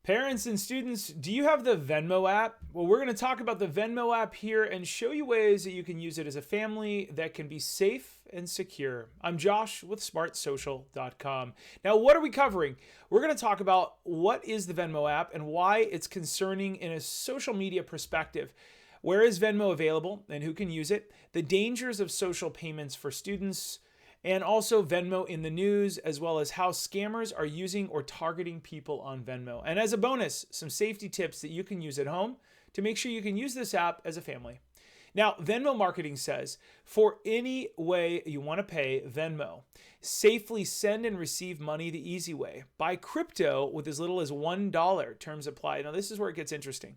Parents and students, do you have the Venmo app? Well, we're going to talk about the Venmo app here and show you ways that you can use it as a family that can be safe and secure. I'm Josh with smartsocial.com. Now, what are we covering? We're going to talk about what is the Venmo app and why it's concerning in a social media perspective. Where is Venmo available and who can use it? The dangers of social payments for students, and also Venmo in the news, as well as how scammers are using or targeting people on Venmo. And as a bonus, some safety tips that you can use at home to make sure you can use this app as a family. Now, Venmo marketing says, for any way you want to pay Venmo, safely send and receive money the easy way. Buy crypto with as little as $1. Terms apply. Now, this is where it gets interesting.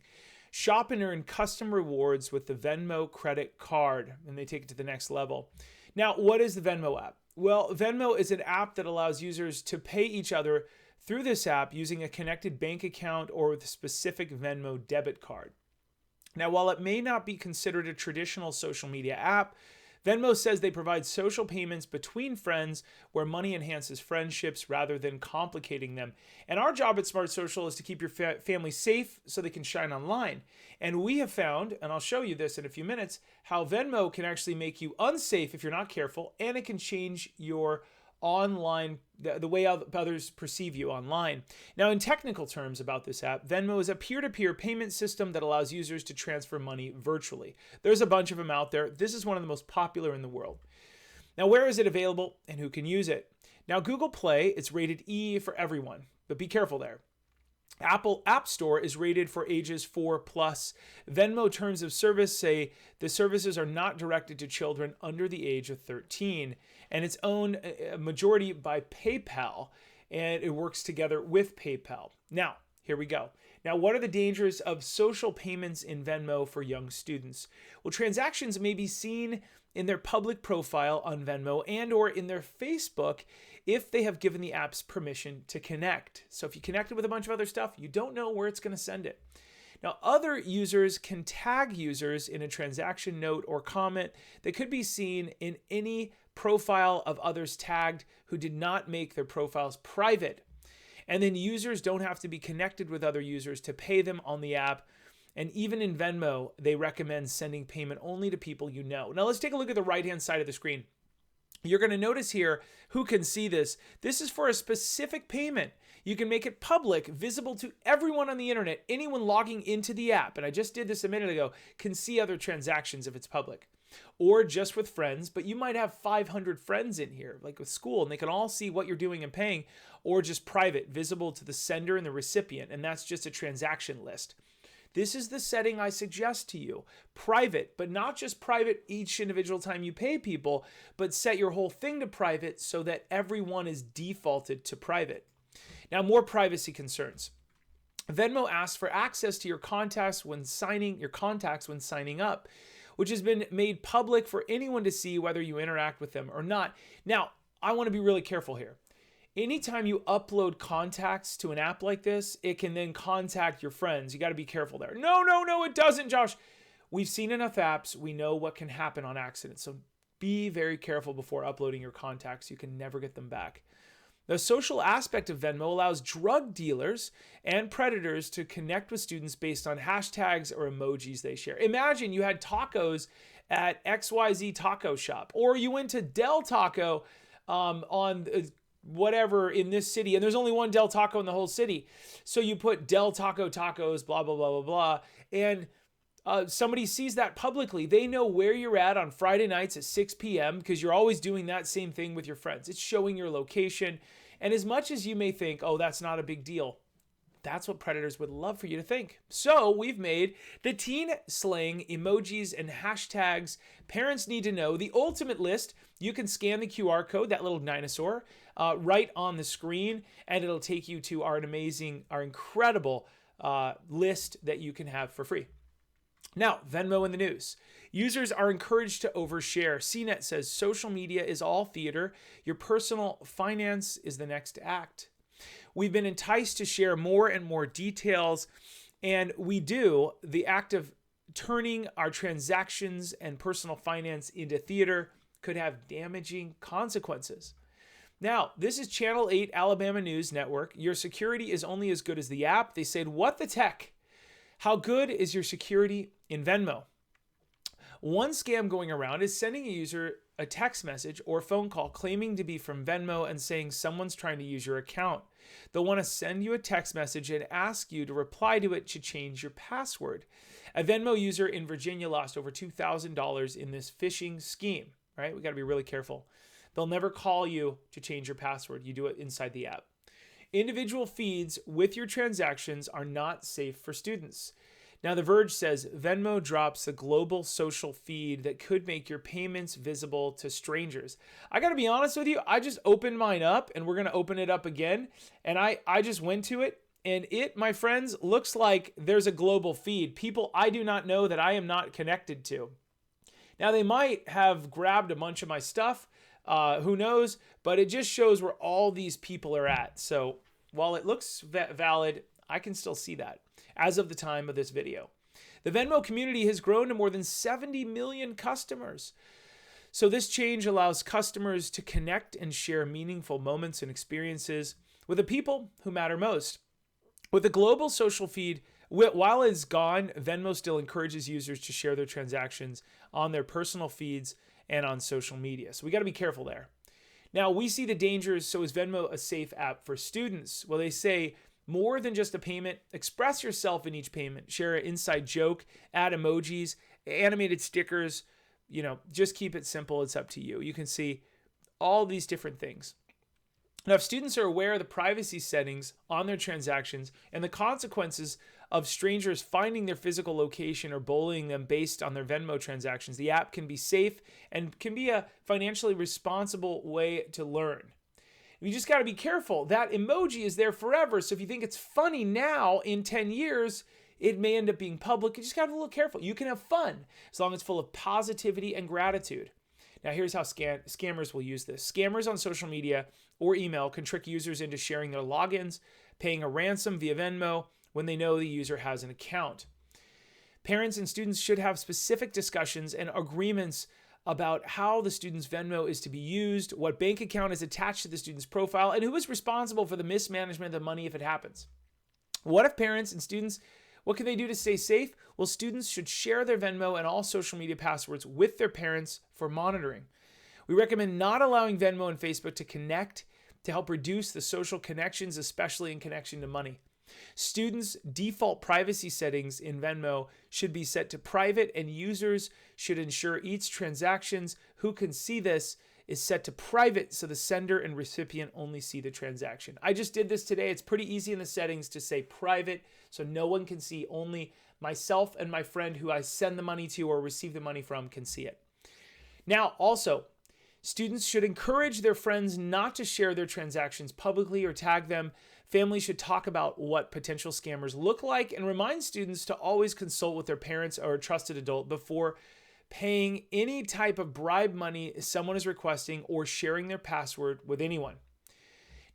Shop and earn custom rewards with the Venmo credit card, and they take it to the next level. Now, what is the Venmo app? Well, Venmo is an app that allows users to pay each other through this app using a connected bank account or with a specific Venmo debit card. Now, while it may not be considered a traditional social media app, Venmo says they provide social payments between friends where money enhances friendships rather than complicating them. And our job at Smart Social is to keep your family safe so they can shine online. And we have found, and I'll show you this in a few minutes, how Venmo can actually make you unsafe if you're not careful, and it can change your online, the way others perceive you online. Now, in technical terms about this app, Venmo is a peer-to-peer payment system that allows users to transfer money virtually. There's a bunch of them out there. This is one of the most popular in the world. Now, where is it available and who can use it? Now, Google Play, it's rated E for everyone, but be careful there. Apple App Store is rated for ages 4+. Venmo terms of service say the services are not directed to children under the age of 13, and it's owned a majority by PayPal, and it works together with PayPal. Now, here we go. Now, what are the dangers of social payments in Venmo for young students? Well, transactions may be seen in their public profile on Venmo and or in their Facebook if they have given the apps permission to connect. So if you connected with a bunch of other stuff, you don't know where it's going to send it. Now, other users can tag users in a transaction note or comment that could be seen in any profile of others tagged who did not make their profiles private. And then users don't have to be connected with other users to pay them on the app. And even in Venmo, they recommend sending payment only to people you know. Now, let's take a look at the right-hand side of the screen. You're going to notice here who can see this. This is for a specific payment. You can make it public, visible to everyone on the internet. Anyone logging into the app, and I just did this a minute ago, can see other transactions if it's public. Or just with friends, but you might have 500 friends in here, like with school, and they can all see what you're doing and paying, or just private, visible to the sender and the recipient, and that's just a transaction list. This is the setting I suggest to you. Private, but not just private each individual time you pay people, but set your whole thing to private so that everyone is defaulted to private. Now, more privacy concerns. Venmo asks for access to your contacts when signing up, which has been made public for anyone to see whether you interact with them or not. Now, I want to be really careful here. Anytime you upload contacts to an app like this, it can then contact your friends. You got to be careful there. No, it doesn't, Josh. We've seen enough apps. We know what can happen on accident. So be very careful before uploading your contacts. You can never get them back. The social aspect of Venmo allows drug dealers and predators to connect with students based on hashtags or emojis they share. Imagine you had tacos at XYZ Taco Shop, or you went to Del Taco on whatever in this city, and there's only one Del Taco in the whole city. So you put Del Taco tacos, blah, blah, blah, blah, blah, and somebody sees that publicly. They know where you're at on Friday nights at 6 p.m. because you're always doing that same thing with your friends. It's showing your location. And as much as you may think, oh, that's not a big deal, that's what predators would love for you to think. So we've made the teen slang, emojis, and hashtags parents need to know. The ultimate list. You can scan the QR code, that little dinosaur, right on the screen, and it'll take you to our incredible list that you can have for free. Now, Venmo in the news. Users are encouraged to overshare. CNET says social media is all theater. Your personal finance is the next act. We've been enticed to share more and more details, and we do. The act of turning our transactions and personal finance into theater could have damaging consequences. Now, this is Channel 8 Alabama News Network. Your security is only as good as the app. They said, what the tech? How good is your security in Venmo? One scam going around is sending a user a text message or phone call claiming to be from Venmo and saying someone's trying to use your account. They'll want to send you a text message and ask you to reply to it to change your password. A Venmo user in Virginia lost over $2,000 in this phishing scheme, right? We got to be really careful. They'll never call you to change your password. You do it inside the app. Individual feeds with your transactions are not safe for students. Now, The Verge says Venmo drops a global social feed that could make your payments visible to strangers. I got to be honest with you. I just opened mine up and we're going to open it up again. And I just went to it and it, my friends, looks like there's a global feed. People I do not know that I am not connected to. Now, they might have grabbed a bunch of my stuff. Who knows? But it just shows where all these people are at. So while it looks valid, I can still see that as of the time of this video. The Venmo community has grown to more than 70 million customers. So this change allows customers to connect and share meaningful moments and experiences with the people who matter most. With the global social feed, while it's gone, Venmo still encourages users to share their transactions on their personal feeds and on social media. So we got to be careful there. Now, we see the dangers. So is Venmo a safe app for students? Well, they say more than just a payment. Express yourself in each payment. Share an inside joke, add emojis, animated stickers. Just keep it simple. It's up to you. You can see all these different things. Now, if students are aware of the privacy settings on their transactions and the consequences of strangers finding their physical location or bullying them based on their Venmo transactions, the app can be safe and can be a financially responsible way to learn. You just got to be careful. That emoji is there forever. So if you think it's funny now, in 10 years, it may end up being public. You just got to be a little careful. You can have fun as long as it's full of positivity and gratitude. Now, here's how scammers will use this. Scammers on social media or email can trick users into sharing their logins, paying a ransom via Venmo when they know the user has an account. Parents and students should have specific discussions and agreements about how the student's Venmo is to be used, what bank account is attached to the student's profile, and who is responsible for the mismanagement of the money if it happens. What if parents and students, what can they do to stay safe? Well, students should share their Venmo and all social media passwords with their parents for monitoring. We recommend not allowing Venmo and Facebook to connect to help reduce the social connections, especially in connection to money. Students' default privacy settings in Venmo should be set to private, and users should ensure each transactions who can see this is set to private so the sender and recipient only see the transaction. I just did this today. It's pretty easy in the settings to say private so no one can see. Only myself and my friend who I send the money to or receive the money from can see it. Now, also, students should encourage their friends not to share their transactions publicly or tag them. Families should talk about what potential scammers look like and remind students to always consult with their parents or a trusted adult before paying any type of bribe money someone is requesting or sharing their password with anyone.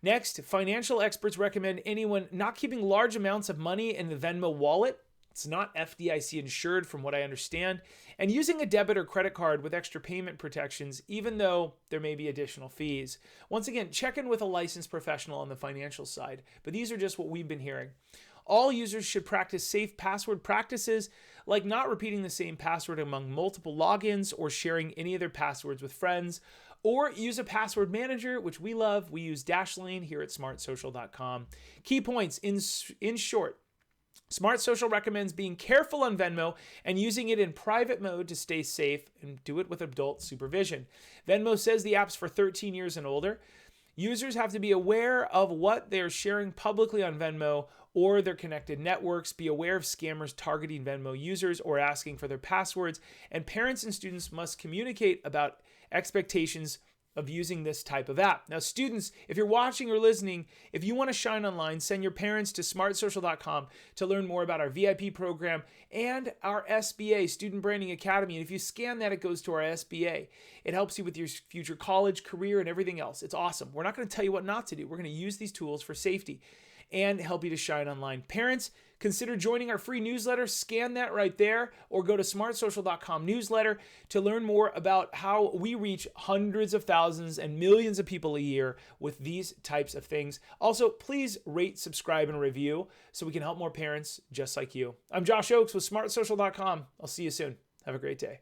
Next, financial experts recommend anyone not keeping large amounts of money in the Venmo wallet. It's not FDIC insured from what I understand, and using a debit or credit card with extra payment protections, even though there may be additional fees. Once again, check in with a licensed professional on the financial side, but these are just what we've been hearing. All users should practice safe password practices, like not repeating the same password among multiple logins or sharing any of their passwords with friends, or use a password manager, which we love. We use Dashlane here at smartsocial.com. Key points in short. Smart Social recommends being careful on Venmo and using it in private mode to stay safe, and do it with adult supervision. Venmo says the app's for 13 years and older. Users have to be aware of what they're sharing publicly on Venmo or their connected networks. Be aware of scammers targeting Venmo users or asking for their passwords. And parents and students must communicate about expectations of using this type of app. Now, students, if you're watching or listening, if you want to shine online, send your parents to smartsocial.com to learn more about our VIP program and our SBA, Student Branding Academy. And if you scan that, it goes to our SBA. It helps you with your future college, career, and everything else. It's awesome. We're not going to tell you what not to do. We're going to use these tools for safety. and help you to shine online. Parents, consider joining our free newsletter. Scan that right there, or go to smartsocial.com newsletter to learn more about how we reach hundreds of thousands and millions of people a year with these types of things. Also, please rate, subscribe, and review so we can help more parents just like you. I'm Josh Ochs with smartsocial.com. I'll see you soon. Have a great day.